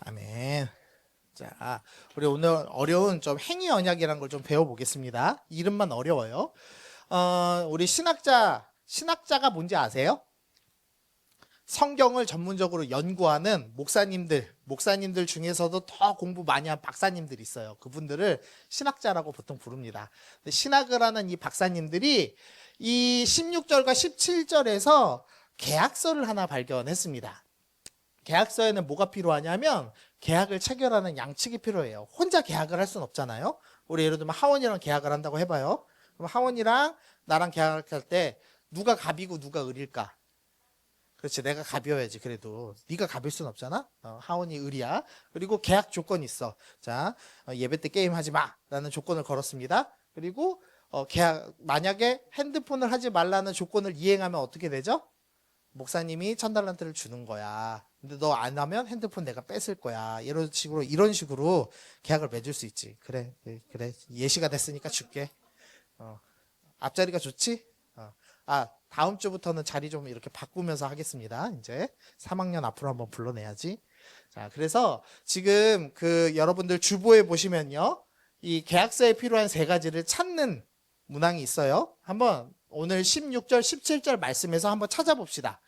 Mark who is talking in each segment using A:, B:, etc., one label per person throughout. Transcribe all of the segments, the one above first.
A: 아멘. 자, 우리 오늘 어려운 좀 행위 언약이라는 걸 좀 배워보겠습니다. 이름만 어려워요. 우리 신학자가 뭔지 아세요? 성경을 전문적으로 연구하는 목사님들 중에서도 더 공부 많이 한 박사님들이 있어요. 그분들을 신학자라고 보통 부릅니다. 신학을 하는 이 박사님들이 이 16절과 17절에서 계약서를 하나 발견했습니다. 계약서에는 뭐가 필요하냐면 계약을 체결하는 양측이 필요해요. 혼자 계약을 할 수는 없잖아요. 우리 예를 들면 하원이랑 계약을 한다고 해봐요. 그럼 하원이랑 나랑 계약을 할 때 누가 갑이고 누가 을일까? 그렇지, 내가 갑이어야지. 그래도 네가 갑일 순 없잖아. 하원이 을이야. 그리고 계약 조건이 있어. 자, 예배 때 게임 하지 마 라는 조건을 걸었습니다. 그리고 계약, 만약에 핸드폰을 하지 말라는 조건을 이행하면 어떻게 되죠? 목사님이 1,000달란트를 주는 거야. 근데 너 안 하면 핸드폰 내가 뺏을 거야. 이런 식으로 계약을 맺을 수 있지. 그래. 예시가 됐으니까 줄게. 앞자리가 좋지? 다음 주부터는 자리 좀 이렇게 바꾸면서 하겠습니다. 이제 3학년 앞으로 한번 불러내야지. 자, 그래서 지금 여러분들 주보에 보시면요. 이 계약서에 필요한 세 가지를 찾는 문항이 있어요. 한번 오늘 16절, 17절 말씀에서 한번 찾아봅시다.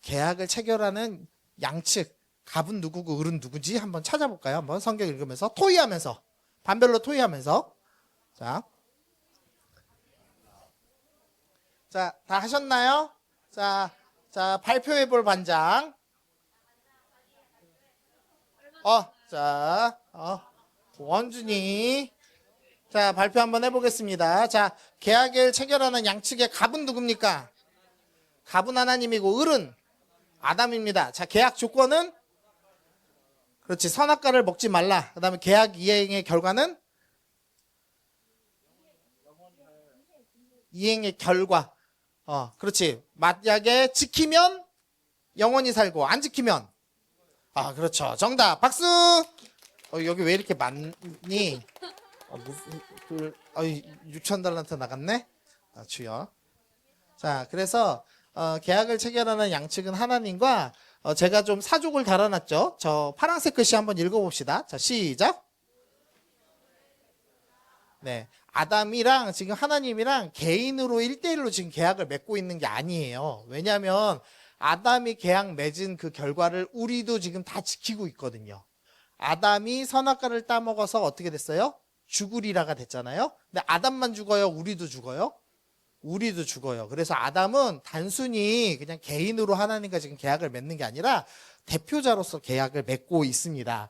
A: 계약을 체결하는 양측, 갑은 누구고 을은 누구지? 한번 찾아볼까요? 한번 성경 읽으면서 토의하면서, 반별로 토의하면서. 자, 다 하셨나요? 자, 발표해 볼 반장. 원준이. 자, 발표 한번 해보겠습니다. 자, 계약을 체결하는 양측의 갑은 누굽니까? 갑은 하나님이고 을은 아담입니다. 자, 계약 조건은? 그렇지, 선악과를 먹지 말라. 그 다음에 계약 이행의 결과는? 이행의 결과. 그렇지. 만약에 지키면 영원히 살고 안 지키면 그렇죠. 정답. 박수. 여기 왜 이렇게 많니? 6,000달란트 나갔네. 주여. 자, 그래서 계약을 체결하는 양측은 하나님과 제가 좀 사족을 달아놨죠. 저 파란색 글씨 한번 읽어봅시다. 자, 시작. 네, 아담이랑 지금 하나님이랑 개인으로 1대1로 지금 계약을 맺고 있는 게 아니에요. 왜냐하면 아담이 계약 맺은 그 결과를 우리도 지금 다 지키고 있거든요. 아담이 선악과를 따먹어서 어떻게 됐어요? 죽으리라가 됐잖아요. 근데 아담만 죽어요? 우리도 죽어요? 우리도 죽어요. 그래서 아담은 단순히 그냥 개인으로 하나님과 지금 계약을 맺는 게 아니라 대표자로서 계약을 맺고 있습니다.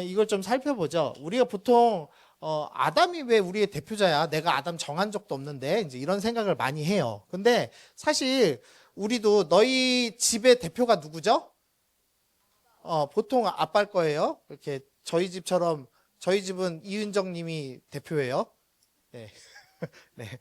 A: 이걸 좀 살펴보죠. 우리가 보통 아담이 왜 우리의 대표자야? 내가 아담 정한 적도 없는데 이제 이런 생각을 많이 해요. 근데 사실 우리도 너희 집의 대표가 누구죠? 보통 아빠일 거예요. 이렇게 저희 집은 이은정 님이 대표예요. 네. 네.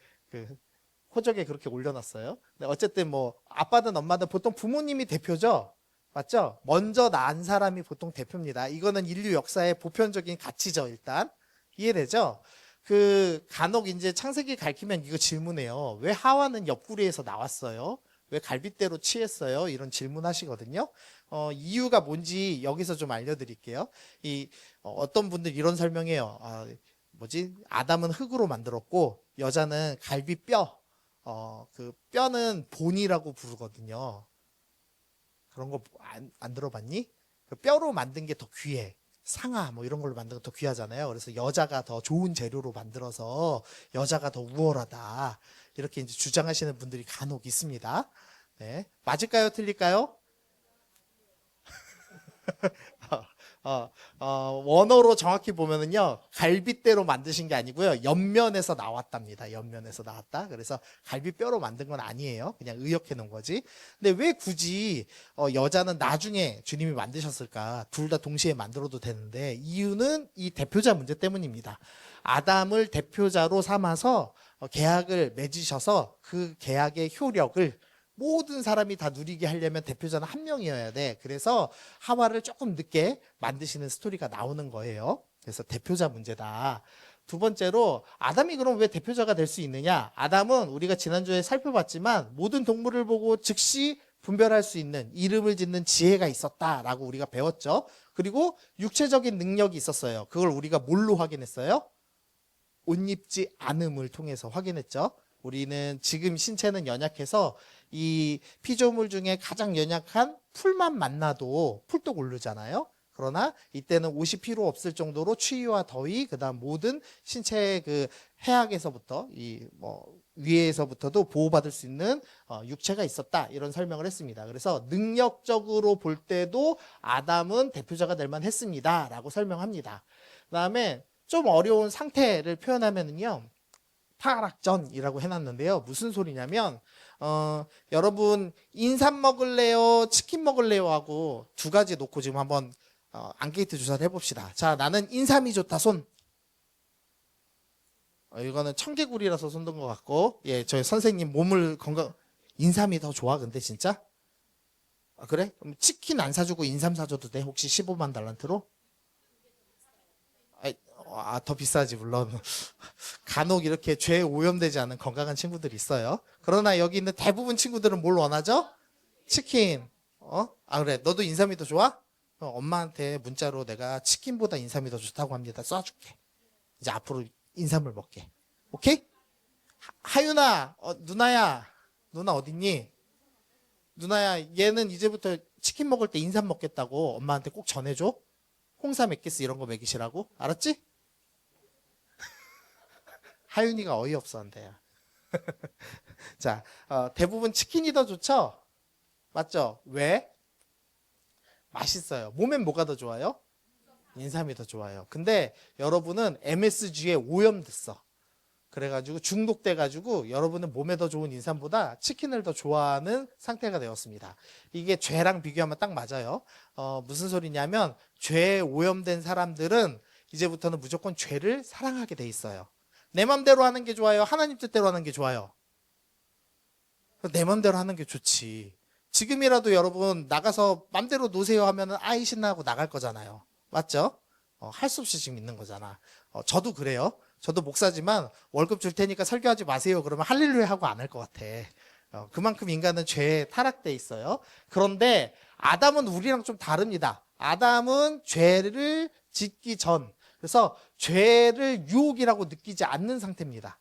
A: 호적에 그렇게 올려놨어요. 근데 어쨌든 뭐 아빠든 엄마든 보통 부모님이 대표죠. 맞죠? 먼저 낳은 사람이 보통 대표입니다. 이거는 인류 역사의 보편적인 가치죠. 일단 이해되죠? 간혹 이제 창세기 가르치면 이거 질문해요. 왜 하와는 옆구리에서 나왔어요? 왜 갈빗대로 취했어요? 이런 질문 하시거든요. 이유가 뭔지 여기서 좀 알려드릴게요. 어떤 분들 이런 설명해요. 아담은 흙으로 만들었고 여자는 갈비뼈. 뼈는 본이라고 부르거든요. 그런 거 안 들어봤니? 뼈로 만든 게 더 귀해. 상아 뭐 이런 걸로 만든 거 더 귀하잖아요. 그래서 여자가 더 좋은 재료로 만들어서 여자가 더 우월하다. 이렇게 이제 주장하시는 분들이 간혹 있습니다. 네. 맞을까요? 틀릴까요? 원어로 정확히 보면은요, 갈빗대로 만드신 게 아니고요, 옆면에서 나왔답니다. 옆면에서 나왔다. 그래서 갈비뼈로 만든 건 아니에요. 그냥 의역해 놓은 거지. 근데 왜 굳이 여자는 나중에 주님이 만드셨을까? 둘 다 동시에 만들어도 되는데, 이유는 이 대표자 문제 때문입니다. 아담을 대표자로 삼아서 계약을 맺으셔서 그 계약의 효력을 모든 사람이 다 누리게 하려면 대표자는 한 명이어야 돼. 그래서 하와를 조금 늦게 만드시는 스토리가 나오는 거예요. 그래서 대표자 문제다. 두 번째로 아담이 그럼 왜 대표자가 될 수 있느냐? 아담은 우리가 지난주에 살펴봤지만 모든 동물을 보고 즉시 분별할 수 있는 이름을 짓는 지혜가 있었다라고 우리가 배웠죠. 그리고 육체적인 능력이 있었어요. 그걸 우리가 뭘로 확인했어요? 옷 입지 않음을 통해서 확인했죠. 우리는 지금 신체는 연약해서 이 피조물 중에 가장 연약한 풀만 만나도 풀떡 오르잖아요. 그러나 이때는 옷이 필요 없을 정도로 추위와 더위, 그다음 모든 신체의 그 해악에서부터 이 위에서부터도 보호받을 수 있는 육체가 있었다, 이런 설명을 했습니다. 그래서 능력적으로 볼 때도 아담은 대표자가 될 만했습니다라고 설명합니다. 그다음에 좀 어려운 상태를 표현하면은요, 타락전이라고 해놨는데요. 무슨 소리냐면 여러분 인삼 먹을래요, 치킨 먹을래요 하고 두 가지 놓고 지금 한번 앙케이트 조사를 해봅시다. 자, 나는 인삼이 좋다, 손. 이거는 청개구리라서 손 든 것 같고, 예, 저희 선생님 몸을 인삼이 더 좋아, 근데 진짜? 그래? 그럼 치킨 안 사주고 인삼 사줘도 돼? 혹시 15만 달란트로? 더 비싸지, 물론. 간혹 이렇게 죄에 오염되지 않은 건강한 친구들이 있어요. 그러나 여기 있는 대부분 친구들은 뭘 원하죠? 치킨. 그래. 너도 인삼이 더 좋아? 엄마한테 문자로 내가 치킨보다 인삼이 더 좋다고 합니다. 쏴줄게. 이제 앞으로 인삼을 먹게. 오케이? 하윤아, 누나야. 누나 어딨니? 누나야, 얘는 이제부터 치킨 먹을 때 인삼 먹겠다고 엄마한테 꼭 전해줘. 홍삼 액기스 이런 거 먹이시라고. 알았지? 하윤이가 어이없어 한대요. 자, 대부분 치킨이 더 좋죠? 맞죠? 왜? 맛있어요. 몸엔 뭐가 더 좋아요? 인삼이 더 좋아요. 근데 여러분은 MSG에 오염됐어. 그래가지고 중독돼가지고 여러분은 몸에 더 좋은 인삼보다 치킨을 더 좋아하는 상태가 되었습니다. 이게 죄랑 비교하면 딱 맞아요. 무슨 소리냐면 죄에 오염된 사람들은 이제부터는 무조건 죄를 사랑하게 돼 있어요. 내 맘대로 하는 게 좋아요? 하나님 뜻대로 하는 게 좋아요? 내 맘대로 하는 게 좋지. 지금이라도 여러분 나가서 맘대로 노세요 하면은 아이 신나고 나갈 거잖아요. 맞죠? 할 수 없이 지금 있는 거잖아. 저도 그래요. 저도 목사지만 월급 줄 테니까 설교하지 마세요. 그러면 할렐루야 하고 안 할 것 같아. 그만큼 인간은 죄에 타락돼 있어요. 그런데 아담은 우리랑 좀 다릅니다. 아담은 죄를 짓기 전, 그래서 죄를 유혹이라고 느끼지 않는 상태입니다.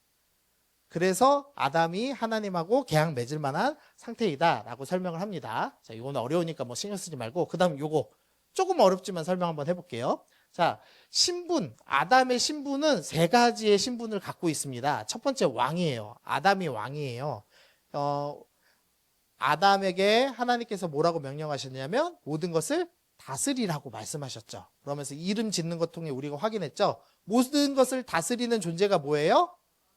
A: 그래서 아담이 하나님하고 계약 맺을 만한 상태이다라고 설명을 합니다. 자, 이거는 어려우니까 뭐 신경 쓰지 말고, 그 다음 요거 조금 어렵지만 설명 한번 해볼게요. 자, 신분, 아담의 신분은 세 가지의 신분을 갖고 있습니다. 첫 번째 왕이에요. 아담이 왕이에요. 아담에게 하나님께서 뭐라고 명령하셨냐면 모든 것을 다스리라고 말씀하셨죠. 그러면서 이름 짓는 것 통해 우리가 확인했죠. 모든 것을 다스리는 존재가 뭐예요?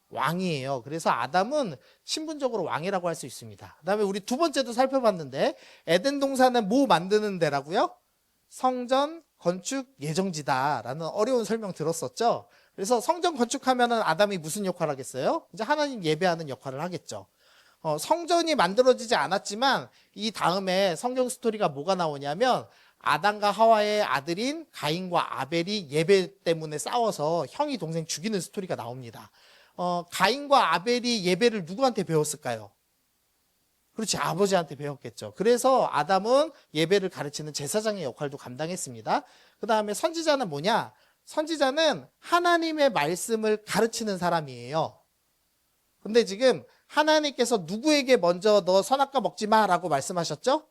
A: 왕이에요. 그래서 아담은 신분적으로 왕이라고 할 수 있습니다. 그 다음에 우리 두 번째도 살펴봤는데, 에덴 동산은 뭐 만드는 데라고요? 성전 건축 예정지다라는 어려운 설명 들었었죠. 그래서 성전 건축하면은 아담이 무슨 역할을 하겠어요? 이제 하나님 예배하는 역할을 하겠죠. 성전이 만들어지지 않았지만 이 다음에 성경 스토리가 뭐가 나오냐면, 아담과 하와의 아들인 가인과 아벨이 예배 때문에 싸워서 형이 동생 죽이는 스토리가 나옵니다. 가인과 아벨이 예배를 누구한테 배웠을까요? 그렇지, 아버지한테 배웠겠죠. 그래서 아담은 예배를 가르치는 제사장의 역할도 감당했습니다. 그 다음에 선지자는 뭐냐? 선지자는 하나님의 말씀을 가르치는 사람이에요. 근데 지금 하나님께서 누구에게 먼저 너 선악과 먹지 마라고 말씀하셨죠?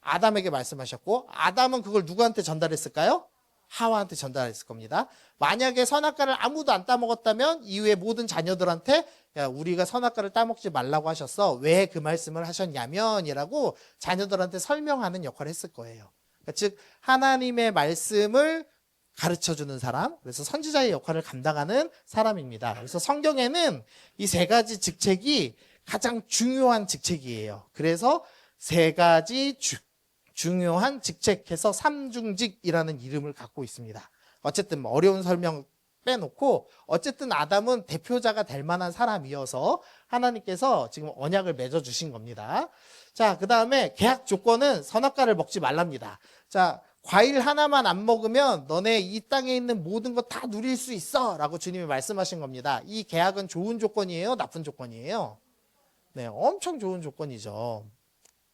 A: 아담에게 말씀하셨고, 아담은 그걸 누구한테 전달했을까요? 하와한테 전달했을 겁니다. 만약에 선악과를 아무도 안 따먹었다면 이후에 모든 자녀들한테, 야, 우리가 선악과를 따먹지 말라고 하셨어. 왜 그 말씀을 하셨냐면 이라고 자녀들한테 설명하는 역할을 했을 거예요. 그러니까 즉 하나님의 말씀을 가르쳐주는 사람, 그래서 선지자의 역할을 감당하는 사람입니다. 그래서 성경에는 이 세 가지 직책이 가장 중요한 직책이에요. 그래서 세 가지 중요한 직책해서 삼중직이라는 이름을 갖고 있습니다. 어쨌든 뭐 어려운 설명 빼놓고 어쨌든 아담은 대표자가 될 만한 사람이어서 하나님께서 지금 언약을 맺어주신 겁니다. 자, 그 다음에 계약 조건은 선악과를 먹지 말랍니다. 자, 과일 하나만 안 먹으면 너네 이 땅에 있는 모든 거 다 누릴 수 있어 라고 주님이 말씀하신 겁니다. 이 계약은 좋은 조건이에요? 나쁜 조건이에요? 네, 엄청 좋은 조건이죠.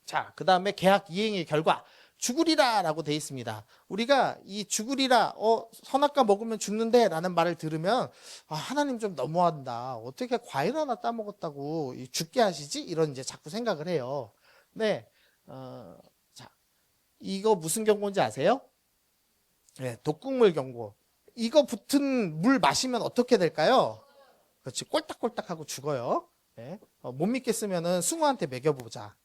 A: 자, 그 다음에 계약 이행의 결과 죽으리라라고 돼 있습니다. 우리가 이 죽으리라, 선악과 먹으면 죽는데라는 말을 들으면 하나님 좀 너무한다. 어떻게 과일 하나 따먹었다고 죽게 하시지? 이런 이제 자꾸 생각을 해요. 네, 자, 이거 무슨 경고인지 아세요? 네, 독극물 경고. 이거 붙은 물 마시면 어떻게 될까요? 그렇지, 꼴딱꼴딱하고 죽어요. 네, 못 믿겠으면은 숭어한테 먹여보자.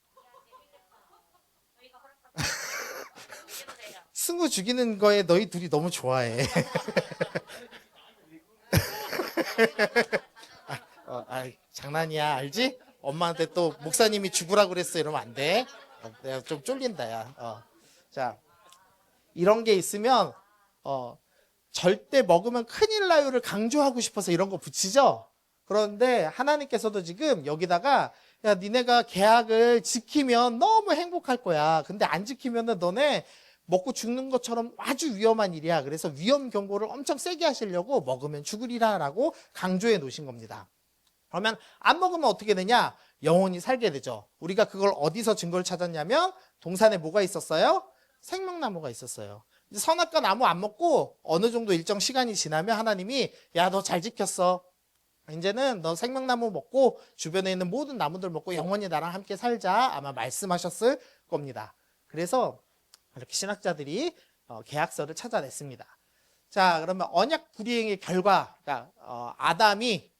A: 승우 죽이는 거에 너희 둘이 너무 좋아해. 장난이야, 알지? 엄마한테 또 목사님이 죽으라고 그랬어 이러면 안 돼. 내가 좀 쫄린다, 야. 자, 이런 게 있으면 절대 먹으면 큰일 나요를 강조하고 싶어서 이런 거 붙이죠. 그런데 하나님께서도 지금 여기다가 야, 니네가 계약을 지키면 너무 행복할 거야. 근데 안 지키면은 너네 먹고 죽는 것처럼 아주 위험한 일이야. 그래서 위험 경고를 엄청 세게 하시려고 먹으면 죽으리라라고 강조해 놓으신 겁니다. 그러면 안 먹으면 어떻게 되냐? 영원히 살게 되죠. 우리가 그걸 어디서 증거를 찾았냐면 동산에 뭐가 있었어요? 생명나무가 있었어요. 이제 선악과 나무 안 먹고 어느 정도 일정 시간이 지나면 하나님이 야, 너 잘 지켰어. 이제는 너 생명나무 먹고 주변에 있는 모든 나무들 먹고 영원히 나랑 함께 살자 아마 말씀하셨을 겁니다. 그래서 이렇게 신학자들이 계약서를 찾아냈습니다. 자, 그러면 언약 불이행의 결과, 그러니까 아담이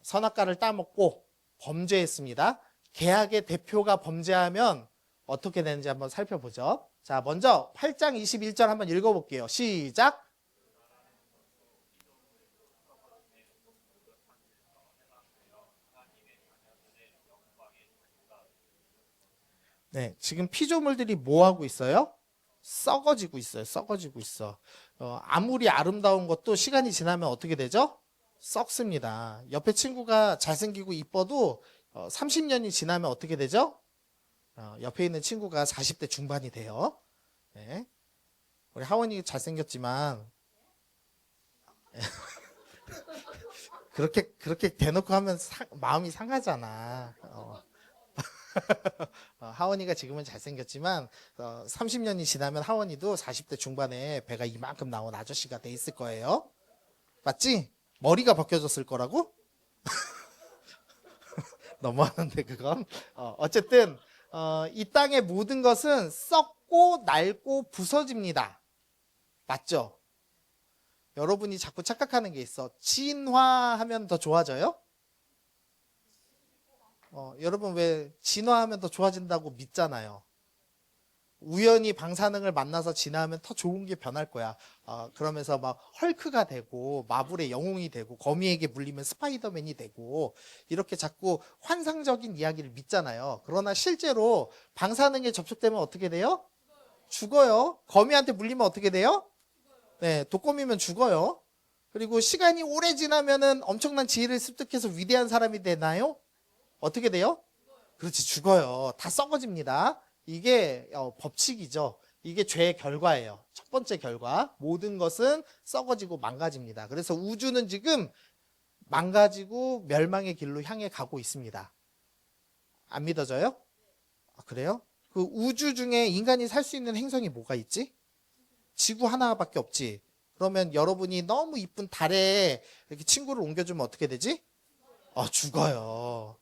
A: 선악과를 따먹고 범죄했습니다. 계약의 대표가 범죄하면 어떻게 되는지 한번 살펴보죠. 자, 먼저 8장 21절 한번 읽어볼게요. 시작. 네, 지금 피조물들이 뭐 하고 있어요? 썩어지고 있어요. 썩어지고 있어. 아무리 아름다운 것도 시간이 지나면 어떻게 되죠? 썩습니다. 옆에 친구가 잘생기고 이뻐도 30년이 지나면 어떻게 되죠? 옆에 있는 친구가 40대 중반이 돼요. 네. 우리 하원이 잘생겼지만 그렇게 대놓고 하면 마음이 상하잖아. 하원이가 지금은 잘생겼지만 30년이 지나면 하원이도 40대 중반에 배가 이만큼 나온 아저씨가 돼 있을 거예요. 맞지? 머리가 벗겨졌을 거라고? 너무하는데 그건. 어쨌든 이 땅의 모든 것은 썩고 낡고 부서집니다. 맞죠? 여러분이 자꾸 착각하는 게 있어. 진화하면 더 좋아져요? 여러분 왜 진화하면 더 좋아진다고 믿잖아요. 우연히 방사능을 만나서 진화하면 더 좋은 게 변할 거야. 그러면서 막 헐크가 되고 마블의 영웅이 되고 거미에게 물리면 스파이더맨이 되고 이렇게 자꾸 환상적인 이야기를 믿잖아요. 그러나 실제로 방사능에 접촉되면 어떻게 돼요? 죽어요. 거미한테 물리면 어떻게 돼요? 네, 독거미면 죽어요. 그리고 시간이 오래 지나면은 엄청난 지혜를 습득해서 위대한 사람이 되나요? 어떻게 돼요? 그렇지, 죽어요. 다 썩어집니다. 이게 법칙이죠. 이게 죄의 결과예요. 첫 번째 결과. 모든 것은 썩어지고 망가집니다. 그래서 우주는 지금 망가지고 멸망의 길로 향해 가고 있습니다. 안 믿어져요? 그래요? 그 우주 중에 인간이 살 수 있는 행성이 뭐가 있지? 지구 하나밖에 없지. 그러면 여러분이 너무 이쁜 달에 이렇게 친구를 옮겨주면 어떻게 되지? 죽어요.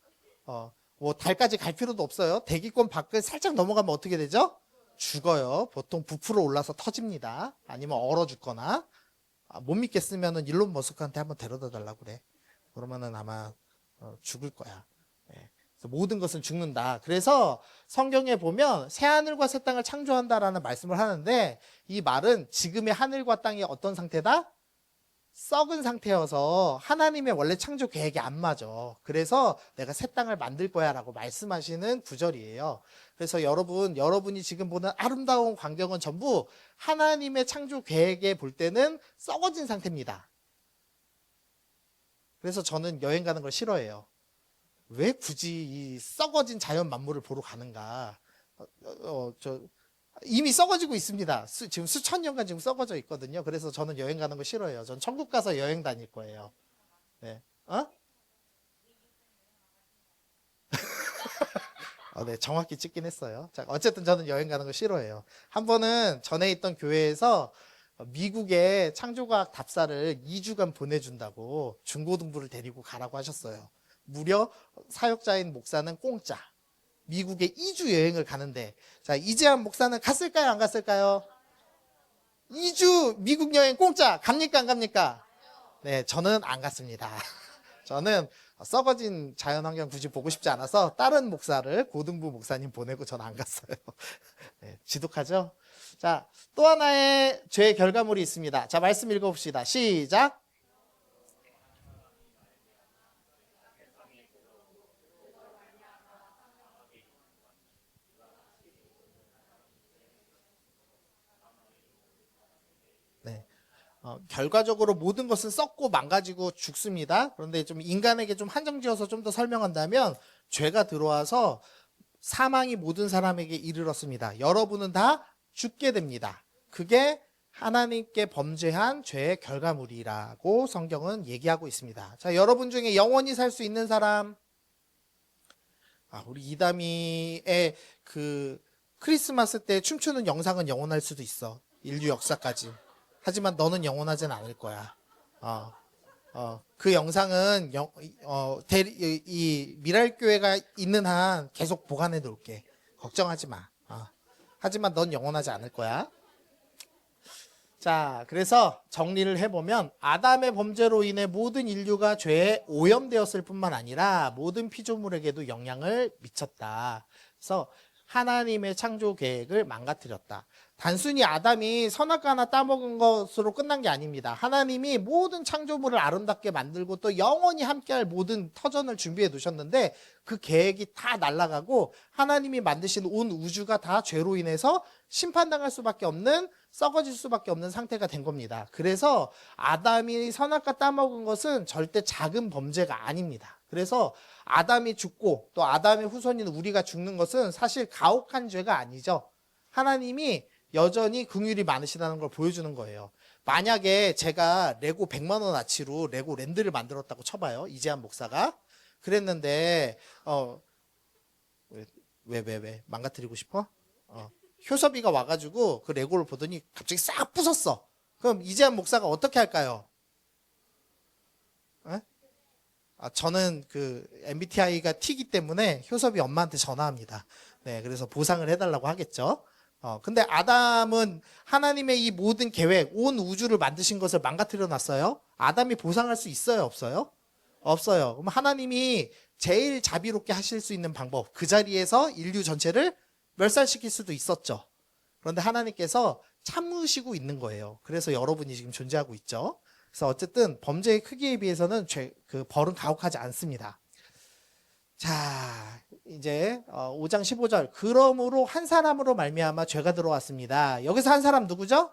A: 뭐 달까지 갈 필요도 없어요. 대기권 밖을 살짝 넘어가면 어떻게 되죠? 죽어요. 보통 부풀어 올라서 터집니다. 아니면 얼어 죽거나. 못 믿겠으면은 일론 머스크한테 한번 데려다 달라고 그래. 그러면은 아마 죽을 거야. 네. 그래서 모든 것은 죽는다. 그래서 성경에 보면 새 하늘과 새 땅을 창조한다라는 말씀을 하는데 이 말은 지금의 하늘과 땅이 어떤 상태다? 썩은 상태여서 하나님의 원래 창조 계획이 안 맞아. 그래서 내가 새 땅을 만들 거야 라고 말씀하시는 구절이에요. 그래서 여러분이 지금 보는 아름다운 광경은 전부 하나님의 창조 계획에 볼 때는 썩어진 상태입니다. 그래서 저는 여행 가는 걸 싫어해요. 왜 굳이 이 썩어진 자연 만물을 보러 가는가? 이미 썩어지고 있습니다. 지금 수천 년간 지금 썩어져 있거든요. 그래서 저는 여행 가는 거 싫어해요. 전 천국 가서 여행 다닐 거예요. 네. 네, 정확히 찍긴 했어요. 자, 어쨌든 저는 여행 가는 거 싫어해요. 한 번은 전에 있던 교회에서 미국에 창조과학 답사를 2주간 보내준다고 중고등부를 데리고 가라고 하셨어요. 무려 사역자인 목사는 공짜. 미국에 2주 여행을 가는데, 자, 이재한 목사는 갔을까요? 안 갔을까요? 2주 미국 여행 공짜. 갑니까? 안 갑니까? 네, 저는 안 갔습니다. 저는 썩어진 자연환경 굳이 보고 싶지 않아서 다른 목사를 고등부 목사님 보내고 전 안 갔어요. 네, 지독하죠? 자, 또 하나의 죄의 결과물이 있습니다. 자, 말씀 읽어봅시다. 시작. 네. 결과적으로 모든 것은 썩고 망가지고 죽습니다. 그런데 좀 인간에게 좀 한정지어서 좀 더 설명한다면 죄가 들어와서 사망이 모든 사람에게 이르렀습니다. 여러분은 다 죽게 됩니다. 그게 하나님께 범죄한 죄의 결과물이라고 성경은 얘기하고 있습니다. 자, 여러분 중에 영원히 살 수 있는 사람, 우리 이담이의 그 크리스마스 때 춤추는 영상은 영원할 수도 있어. 인류 역사까지. 하지만 너는 영원하진 않을 거야. 그 영상은 이 미랄교회가 있는 한 계속 보관해 놓을게. 걱정하지 마. 하지만 넌 영원하지 않을 거야. 자, 그래서 정리를 해보면 아담의 범죄로 인해 모든 인류가 죄에 오염되었을 뿐만 아니라 모든 피조물에게도 영향을 미쳤다. 그래서 하나님의 창조 계획을 망가뜨렸다. 단순히 아담이 선악과 하나 따먹은 것으로 끝난 게 아닙니다. 하나님이 모든 창조물을 아름답게 만들고 또 영원히 함께할 모든 터전을 준비해 두셨는데 그 계획이 다 날아가고 하나님이 만드신 온 우주가 다 죄로 인해서 심판당할 수밖에 없는, 썩어질 수밖에 없는 상태가 된 겁니다. 그래서 아담이 선악과 따먹은 것은 절대 작은 범죄가 아닙니다. 그래서 아담이 죽고 또 아담의 후손인 우리가 죽는 것은 사실 가혹한 죄가 아니죠. 하나님이 여전히 긍휼이 많으시다는 걸 보여주는 거예요. 만약에 제가 레고 100만 원 어치로 레고 랜드를 만들었다고 쳐봐요. 이재한 목사가. 그랬는데 왜 망가뜨리고 싶어? 효섭이가 와가지고 그 레고를 보더니 갑자기 싹 부쉈어. 그럼 이재한 목사가 어떻게 할까요? 에? 저는 그 MBTI가 T이기 때문에 효섭이 엄마한테 전화합니다. 네, 그래서 보상을 해달라고 하겠죠. 근데 아담은 하나님의 이 모든 계획, 온 우주를 만드신 것을 망가뜨려 놨어요. 아담이 보상할 수 있어요, 없어요? 없어요. 그럼 하나님이 제일 자비롭게 하실 수 있는 방법, 그 자리에서 인류 전체를 멸살시킬 수도 있었죠. 그런데 하나님께서 참으시고 있는 거예요. 그래서 여러분이 지금 존재하고 있죠. 그래서 어쨌든 범죄의 크기에 비해서는 그 벌은 가혹하지 않습니다. 자, 이제 5장 15절. 그러므로 한 사람으로 말미암아 죄가 들어왔습니다. 여기서 한 사람 누구죠?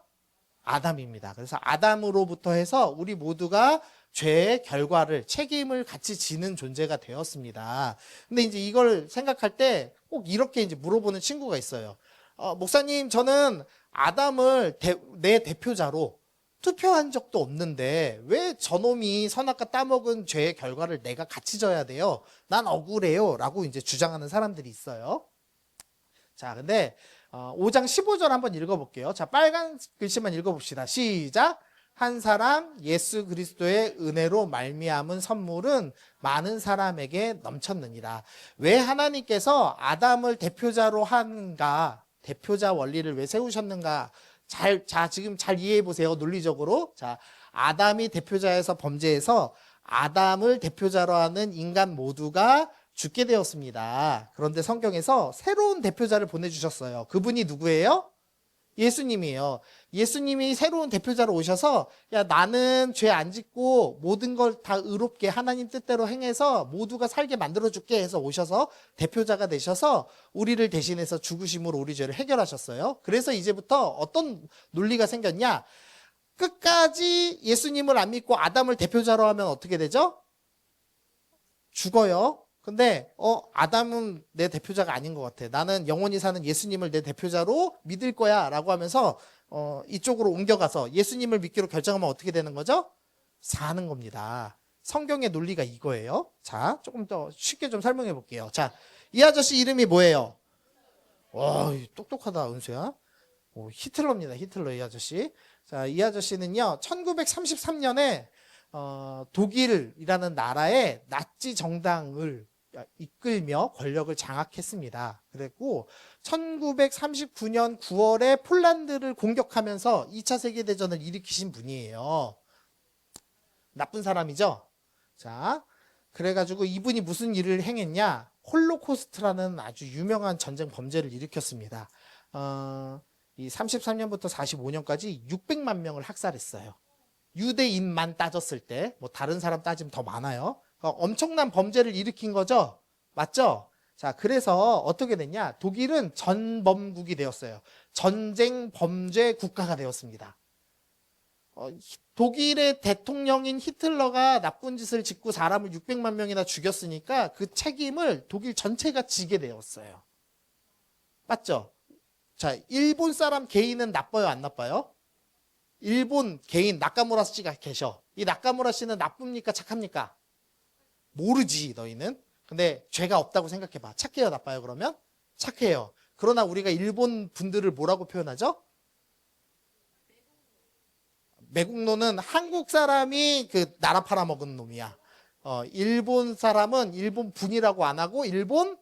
A: 아담입니다. 그래서 아담으로부터 해서 우리 모두가 죄의 결과를, 책임을 같이 지는 존재가 되었습니다. 근데 이제 이걸 생각할 때 꼭 이렇게 이제 물어보는 친구가 있어요. 목사님, 저는 아담을 내 대표자로 투표한 적도 없는데 왜 저놈이 선악과 따먹은 죄의 결과를 내가 같이 져야 돼요? 난 억울해요. 라고 이제 주장하는 사람들이 있어요. 자, 근데 5장 15절 한번 읽어볼게요. 자, 빨간 글씨만 읽어봅시다. 시작. 한 사람 예수 그리스도의 은혜로 말미암은 선물은 많은 사람에게 넘쳤느니라. 왜 하나님께서 아담을 대표자로 한가? 대표자 원리를 왜 세우셨는가? 지금 잘 이해해 보세요. 논리적으로. 자, 아담이 대표자에서 범죄해서 아담을 대표자로 하는 인간 모두가 죽게 되었습니다. 그런데 성경에서 새로운 대표자를 보내주셨어요. 그분이 누구예요? 예수님이에요. 예수님이 새로운 대표자로 오셔서 야, 나는 죄 안 짓고 모든 걸 다 의롭게 하나님 뜻대로 행해서 모두가 살게 만들어줄게 해서 오셔서 대표자가 되셔서 우리를 대신해서 죽으심으로 우리 죄를 해결하셨어요. 그래서 이제부터 어떤 논리가 생겼냐? 끝까지 예수님을 안 믿고 아담을 대표자로 하면 어떻게 되죠? 죽어요. 근데 아담은 내 대표자가 아닌 것 같아. 나는 영원히 사는 예수님을 내 대표자로 믿을 거야 라고 하면서 이쪽으로 옮겨가서 예수님을 믿기로 결정하면 어떻게 되는 거죠? 사는 겁니다. 성경의 논리가 이거예요. 자, 조금 더 쉽게 좀 설명해 볼게요. 자, 이 아저씨 이름이 뭐예요? 와, 똑똑하다, 은수야. 히틀러입니다. 히틀러 이 아저씨. 자, 이 아저씨는요, 1933년에 독일이라는 나라의 나치 정당을 이끌며 권력을 장악했습니다. 그랬고 1939년 9월에 폴란드를 공격하면서 2차 세계대전을 일으키신 분이에요. 나쁜 사람이죠? 자, 그래가지고 이분이 무슨 일을 행했냐? 홀로코스트라는 아주 유명한 전쟁 범죄를 일으켰습니다. 이 33년부터 45년까지 600만 명을 학살했어요. 유대인만 따졌을 때, 뭐 다른 사람 따지면 더 많아요. 엄청난 범죄를 일으킨 거죠? 맞죠? 자, 그래서 어떻게 됐냐? 독일은 전범국이 되었어요. 전쟁 범죄 국가가 되었습니다. 독일의 대통령인 히틀러가 나쁜 짓을 짓고 사람을 600만 명이나 죽였으니까 그 책임을 독일 전체가 지게 되었어요. 맞죠? 자, 일본 사람 개인은 나빠요, 안 나빠요? 일본 개인 나카무라 씨가 계셔. 이 나카무라 씨는 나쁩니까, 착합니까? 모르지, 너희는. 근데 죄가 없다고 생각해봐. 착해요, 나빠요, 그러면? 착해요. 그러나 우리가 일본 분들을 뭐라고 표현하죠? 매국노는 한국 사람이 그 나라 팔아먹은 놈이야. 일본 사람은 일본 분이라고 안 하고 일본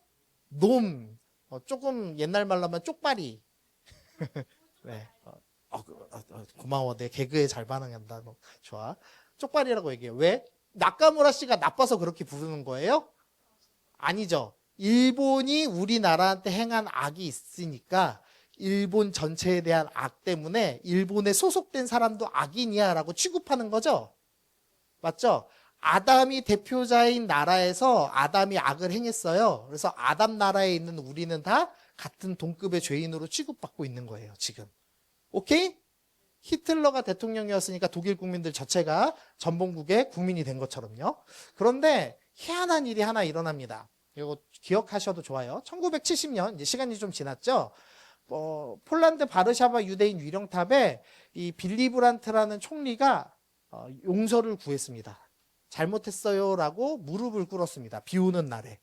A: 놈. 조금 옛날 말로 하면 쪽발이. 네. 고마워. 내 개그에 잘 반응한다. 너. 좋아. 쪽발이라고 얘기해. 왜? 나카무라 씨가 나빠서 그렇게 부르는 거예요? 아니죠. 일본이 우리나라한테 행한 악이 있으니까 일본 전체에 대한 악 때문에 일본에 소속된 사람도 악인이야 라고 취급하는 거죠. 맞죠? 아담이 대표자인 나라에서 아담이 악을 행했어요. 그래서 아담 나라에 있는 우리는 다 같은 동급의 죄인으로 취급받고 있는 거예요, 지금. 오케이? 히틀러가 대통령이었으니까 독일 국민들 자체가 전범국의 국민이 된 것처럼요. 그런데 희한한 일이 하나 일어납니다. 이거 기억하셔도 좋아요. 1970년, 이제 시간이 좀 지났죠? 폴란드 바르샤바 유대인 위령탑에 이 빌리 브란트라는 총리가 용서를 구했습니다. 잘못했어요라고 무릎을 꿇었습니다. 비 오는 날에.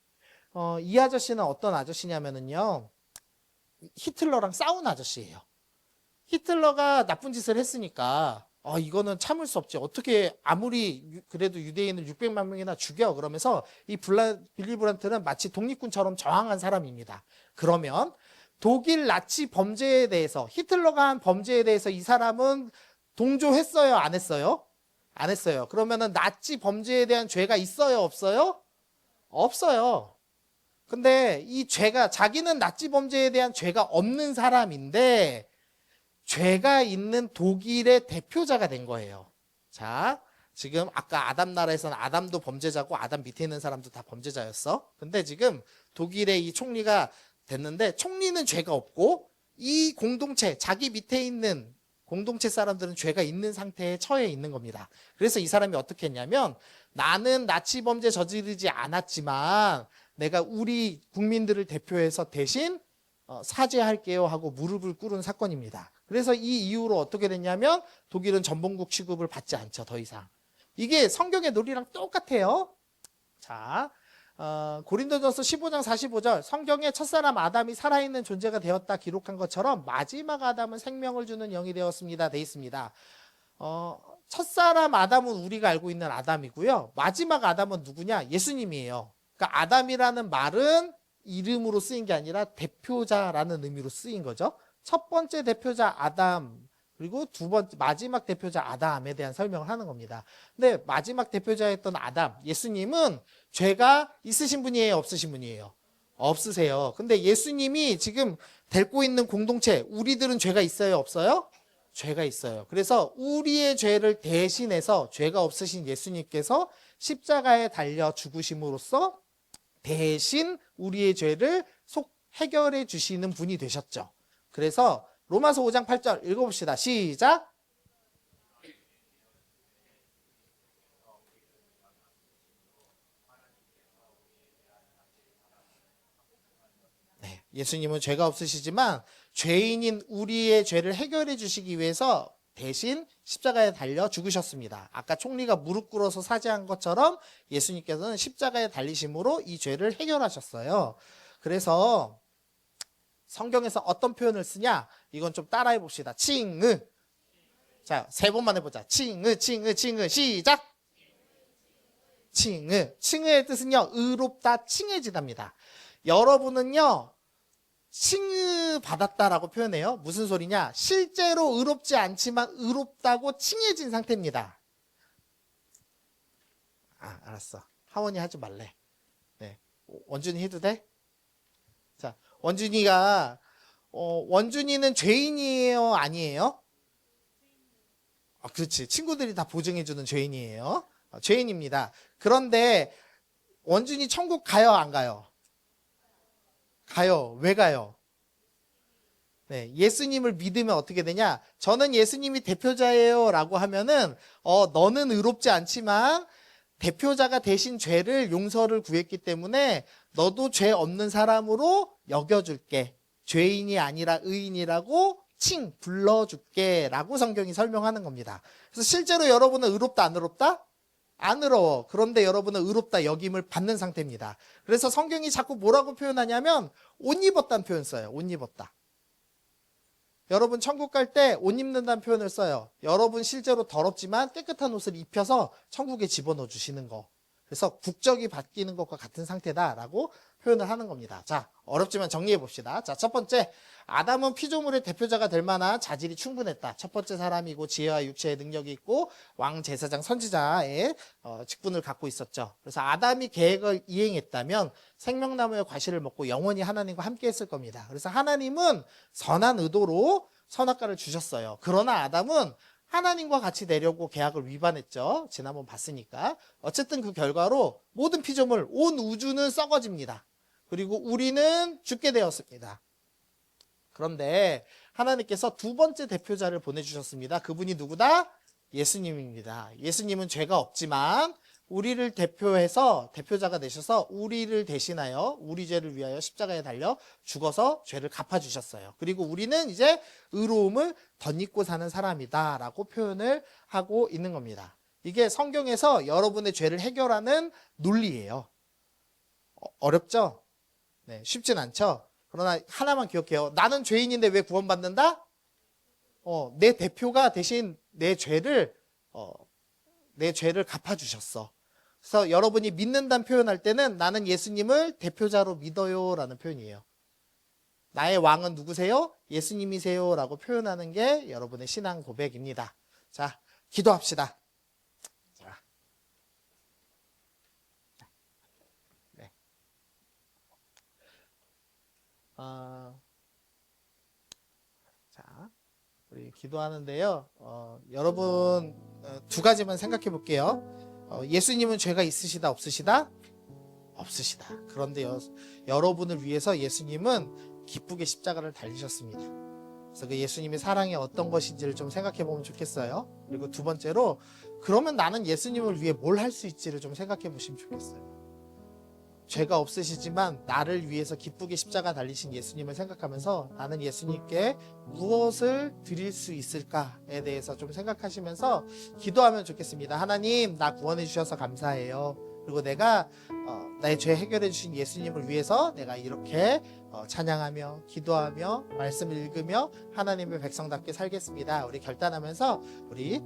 A: 이 아저씨는 어떤 아저씨냐면요. 히틀러랑 싸운 아저씨예요. 히틀러가 나쁜 짓을 했으니까 이거는 참을 수 없지. 어떻게 아무리 그래도 유대인을 600만 명이나 죽여. 그러면서 이 빌리 브란트는 마치 독립군처럼 저항한 사람입니다. 그러면 독일 나치 범죄에 대해서 히틀러가 한 범죄에 대해서 이 사람은 동조했어요? 안 했어요? 안 했어요. 그러면은 나치 범죄에 대한 죄가 있어요? 없어요? 없어요. 근데 이 죄가 자기는 나치 범죄에 대한 죄가 없는 사람인데 죄가 있는 독일의 대표자가 된 거예요. 자, 지금 아까 아담 나라에서는 아담도 범죄자고 아담 밑에 있는 사람도 다 범죄자였어. 근데 지금 독일의 이 총리가 됐는데 총리는 죄가 없고 이 공동체, 자기 밑에 있는 공동체 사람들은 죄가 있는 상태에 처해 있는 겁니다. 그래서 이 사람이 어떻게 했냐면 나는 나치 범죄 저지르지 않았지만 내가 우리 국민들을 대표해서 대신 사죄할게요 하고 무릎을 꿇은 사건입니다. 그래서 이 이후로 어떻게 됐냐면 독일은 전범국 취급을 받지 않죠. 더 이상. 이게 성경의 논리랑 똑같아요. 자, 고린도전서 15장 45절 성경에 첫사람 아담이 살아있는 존재가 되었다 기록한 것처럼 마지막 아담은 생명을 주는 영이 되었습니다. 돼 있습니다. 첫사람 아담은 우리가 알고 있는 아담이고요. 마지막 아담은 누구냐? 예수님이에요. 그러니까 아담이라는 말은 이름으로 쓰인 게 아니라 대표자라는 의미로 쓰인 거죠. 첫 번째 대표자 아담, 그리고 두 번째 마지막 대표자 아담에 대한 설명을 하는 겁니다. 근데 마지막 대표자였던 아담, 예수님은 죄가 있으신 분이에요, 없으신 분이에요? 없으세요. 근데 예수님이 지금 데리고 있는 공동체, 우리들은 죄가 있어요, 없어요? 죄가 있어요. 그래서 우리의 죄를 대신해서 죄가 없으신 예수님께서 십자가에 달려 죽으심으로써 대신 우리의 죄를 해결해 주시는 분이 되셨죠. 그래서 로마서 5장 8절 읽어봅시다. 시작. 네, 예수님은 죄가 없으시지만 죄인인 우리의 죄를 해결해 주시기 위해서 대신 십자가에 달려 죽으셨습니다. 아까 총리가 무릎 꿇어서 사죄한 것처럼 예수님께서는 십자가에 달리심으로 이 죄를 해결하셨어요. 그래서 성경에서 어떤 표현을 쓰냐? 이건 좀 따라해 봅시다. 칭의. 자, 3번만 해보자. 칭의, 칭의, 칭의. 시작. 칭의. 칭의의 뜻은요, 의롭다, 칭해지답니다. 여러분은요, 칭의 받았다라고 표현해요. 무슨 소리냐? 실제로 의롭지 않지만 의롭다고 칭해진 상태입니다. 알았어. 하원이 하지 말래. 네. 원준이 해도 돼? 자, 원준이가, 원준이는 죄인이에요? 아니에요? 그렇지. 친구들이 다 보증해주는 죄인이에요. 죄인입니다. 그런데 원준이 천국 가요? 안 가요? 가요. 왜 가요? 네, 예수님을 믿으면 어떻게 되냐? 저는 예수님이 대표자예요 라고 하면은 너는 의롭지 않지만 대표자가 대신 죄를 용서를 구했기 때문에 너도 죄 없는 사람으로 여겨줄게. 죄인이 아니라 의인이라고 불러줄게 라고 성경이 설명하는 겁니다. 그래서 실제로 여러분은 의롭다 안 의롭다? 안 의로워. 그런데 여러분은 의롭다 여김을 받는 상태입니다. 그래서 성경이 자꾸 뭐라고 표현하냐면 옷 입었다는 표현 써요. 옷 입었다. 여러분 천국 갈 때 옷 입는다는 표현을 써요. 여러분 실제로 더럽지만 깨끗한 옷을 입혀서 천국에 집어넣어 주시는 거. 그래서 국적이 바뀌는 것과 같은 상태다라고 표현을 하는 겁니다. 자, 어렵지만 정리해 봅시다. 자, 첫 번째, 아담은 피조물의 대표자가 될 만한 자질이 충분했다. 첫 번째 사람이고 지혜와 육체의 능력이 있고 왕, 제사장, 선지자의 직분을 갖고 있었죠. 그래서 아담이 계획을 이행했다면 생명나무의 과실을 먹고 영원히 하나님과 함께 했을 겁니다. 그래서 하나님은 선한 의도로 선악과를 주셨어요. 그러나 아담은 하나님과 같이 내려고 계약을 위반했죠. 지난번 봤으니까. 어쨌든 그 결과로 모든 피조물, 온 우주는 썩어집니다. 그리고 우리는 죽게 되었습니다. 그런데 하나님께서 두 번째 대표자를 보내주셨습니다. 그분이 누구다? 예수님입니다. 예수님은 죄가 없지만 우리를 대표해서 대표자가 되셔서 우리를 대신하여 우리 죄를 위하여 십자가에 달려 죽어서 죄를 갚아주셨어요. 그리고 우리는 이제 의로움을 덧입고 사는 사람이다 라고 표현을 하고 있는 겁니다. 이게 성경에서 여러분의 죄를 해결하는 논리예요. 어렵죠? 네, 쉽진 않죠? 그러나 하나만 기억해요. 나는 죄인인데 왜 구원받는다? 내 대표가 대신 내 죄를 갚아주셨어. 그래서 여러분이 믿는다는 표현할 때는 나는 예수님을 대표자로 믿어요 라는 표현이에요. 나의 왕은 누구세요? 예수님이세요 라고 표현하는 게 여러분의 신앙 고백입니다. 자, 기도합시다. 자, 네. 자, 우리 기도하는데요. 여러분 두 가지만 생각해 볼게요. 예수님은 죄가 있으시다 없으시다? 없으시다. 그런데 여러분을 위해서 예수님은 기쁘게 십자가를 달리셨습니다. 그래서 그 예수님의 사랑이 어떤 것인지를 좀 생각해 보면 좋겠어요. 그리고 두 번째로 그러면 나는 예수님을 위해 뭘 할 수 있지를 좀 생각해 보시면 좋겠어요. 죄가 없으시지만 나를 위해서 기쁘게 십자가 달리신 예수님을 생각하면서 나는 예수님께 무엇을 드릴 수 있을까에 대해서 좀 생각하시면서 기도하면 좋겠습니다. 하나님, 나 구원해 주셔서 감사해요. 그리고 내가 나의 죄 해결해 주신 예수님을 위해서 내가 이렇게 찬양하며 기도하며 말씀을 읽으며 하나님의 백성답게 살겠습니다. 우리 결단하면서 우리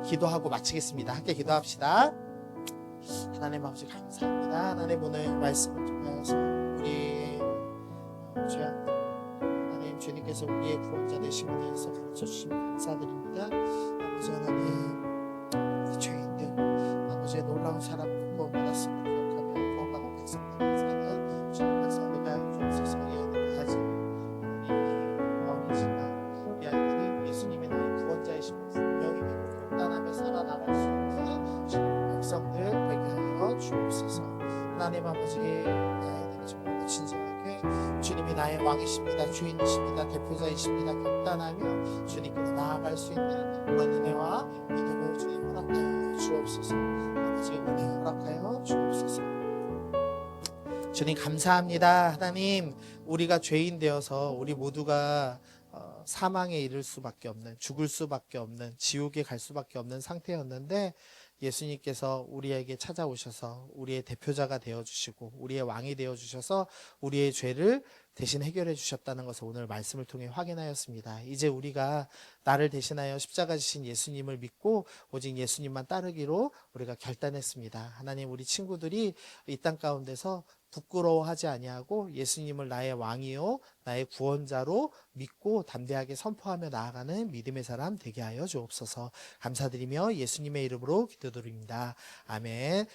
A: 기도하고 마치겠습니다. 함께 기도합시다. 하나님 아버지 감사합니다. 하나님 오늘 말씀을 통해서 우리 하나님 주님께서 우리의 구원자 되심에 대해서 가르쳐주시면 감사드립니다. 아버지 하나님 우리 죄인들 아버지의 놀라운 사랑 구원받았음을 기억하며 구원받은 백성답게 사는 주님 백성들 하여 주옵소서. 이 은혜를 가진 마음이지만 이 아이들이 예수님이 나의 구원자이심을 분명히 믿고 결단하며 살아나갈 수 있는 주님 백성들 되게 하여 주옵소서. 하나님 아버지 내 아이들이 정말 진정하게 주님이 나의 왕이십니다. 주인이십니다. 대표자이십니다. 결단하며 주님께로 나아갈 수 있는 그런 은혜와 믿음을 주님 허락하여 주옵소서. 아버지의 은혜 허락하여 주옵소서. 주님 감사합니다. 하나님 우리가 죄인 되어서 우리 모두가 사망에 이를 수밖에 없는 죽을 수밖에 없는 지옥에 갈 수밖에 없는 상태였는데 예수님께서 우리에게 찾아오셔서 우리의 대표자가 되어주시고 우리의 왕이 되어주셔서 우리의 죄를 대신 해결해 주셨다는 것을 오늘 말씀을 통해 확인하였습니다. 이제 우리가 나를 대신하여 십자가 지신 예수님을 믿고 오직 예수님만 따르기로 우리가 결단했습니다. 하나님, 우리 친구들이 이 땅 가운데서 부끄러워하지 아니하고 예수님을 나의 왕이요 나의 구원자로 믿고 담대하게 선포하며 나아가는 믿음의 사람 되게 하여 주옵소서. 감사드리며 예수님의 이름으로 기도드립니다. 아멘.